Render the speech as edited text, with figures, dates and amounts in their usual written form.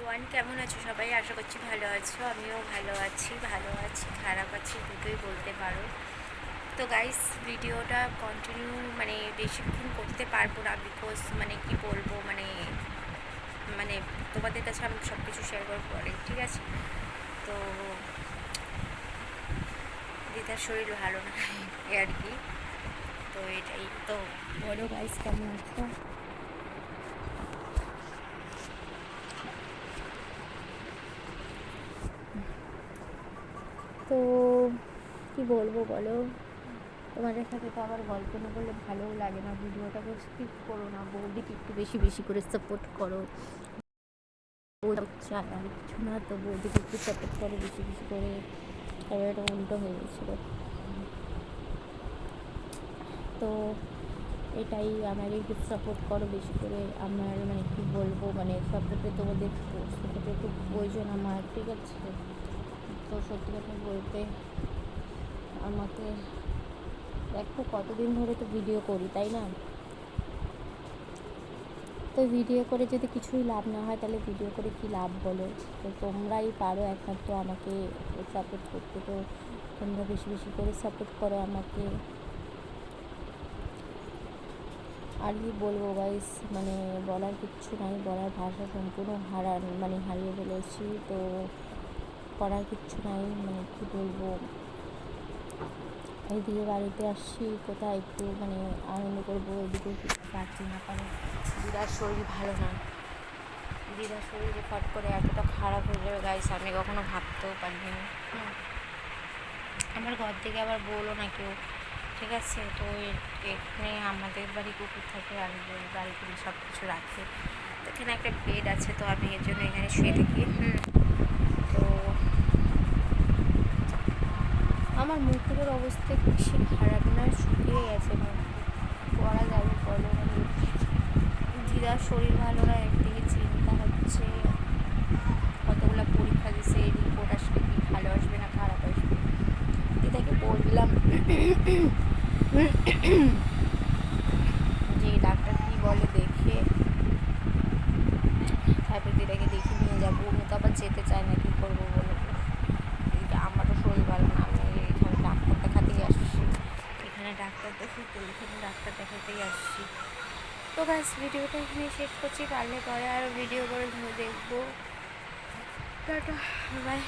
Everyone, কেমন আছো সবাই? আশা করছি ভালো আছো। আমিও ভালো আছি, খারাপ আছি, দুটোই বলতে পারো। তো গাইস, ভিডিওটা কন্টিনিউ মানে বেশিক্ষণ করতে পারবো না, বিকজ মানে কি বলবো, মানে মানে তোমাদের কাছে আমি সব কিছু শেয়ার করবো পরে, ঠিক আছে? তো দিদার শরীর ভালো না এই আর কি। তো এটাই তো। বলো গাইস, কেমন আছো? তো কি বলবো বলো, তোমাদের সাথে তো আবার গল্প না করলে ভালোও লাগে না। ভিডিওটাকে স্কিপ করো না, বৌদিকে একটু বেশি বেশি করে সাপোর্ট করো। চাই আর কিছু না, তো বৌদিকে একটু সাপোর্ট করো বেশি বেশি করে। ক্যামেরাটা উল্টো হয়ে গেছিলো, তো এটাই, আমাকে একটু সাপোর্ট করো বেশি করে। আমার মানে কি বলবো, মানে সাপোর্টে তোমাদের সাপোর্টে খুব প্রয়োজন আমার, ঠিক আছে? তো সত্যি কথা বলতে, আমাকে দেখো কতদিন ধরে তো ভিডিও করি, তাই না? তো ভিডিও করে যদি কিছুই লাভ না হয়, তাহলে ভিডিও করে কি লাভ বলো? তো তোমরাই পারো একমাত্র আমাকে সাপোর্ট করতে, তো তোমরা বেশি বেশি করে সাপোর্ট করো আমাকে। আর কি বলবো গাইস, মানে বলার কিচ্ছু নাই, বলার ভাষা সম্পূর্ণ হারিয়ে ফেলেছি। তো করার কিচ্ছু নাই, মানে কি বলবো। এইদিকে বাড়িতে আসছি, কোথায় একটু মানে আনন্দ করবো, এদিকে পারছি না, কারণ দিদার শরীর ভালো না। দিদার শরীর ফট করে এতটা খারাপ হয়ে যাবে গাইস, আমি কখনো ভাবতেও পারিনি। আমার ঘর থেকে আবার বলো না কেউ, ঠিক আছে? তো এখানে আমাদের বাড়ি কুকুর থাকে, আর বাড়িতে সব কিছু রাখে। তো এখানে একটা বেড আছে, তো আমি এর জন্য এখানে শুয়ে থাকি। তো আমার মুখের অবস্থা বেশি খারাপ না, শুকিয়ে গেছে মুখ, করা যাবে বলো? মানে দিদার শরীর ভালো না, একদিকে চিন্তা হচ্ছে। কতগুলো পরীক্ষা দিছে, রিপোর্ট আসবে, কি ভালো আসবে না খারাপ আসবে। দিদাকে বললাম যে ডাক্তার কী বলে দেখে তারপর দিদাকে দেখে নিয়ে যাবো। উনি তো আবার যেতে চায় না, কী করবো বলো? আমারও শরীর ভালো না, আমি এখানে ডাক্তার দেখাতেই আসছি। এখানে ডাক্তার দেখি, তো এখানে ডাক্তার দেখাতেই আসছি। তো ব্যাস, ভিডিওটা এখানে শেষ করছি, পারলে পরে আরও ভিডিও করে দেখবো। Tata, by.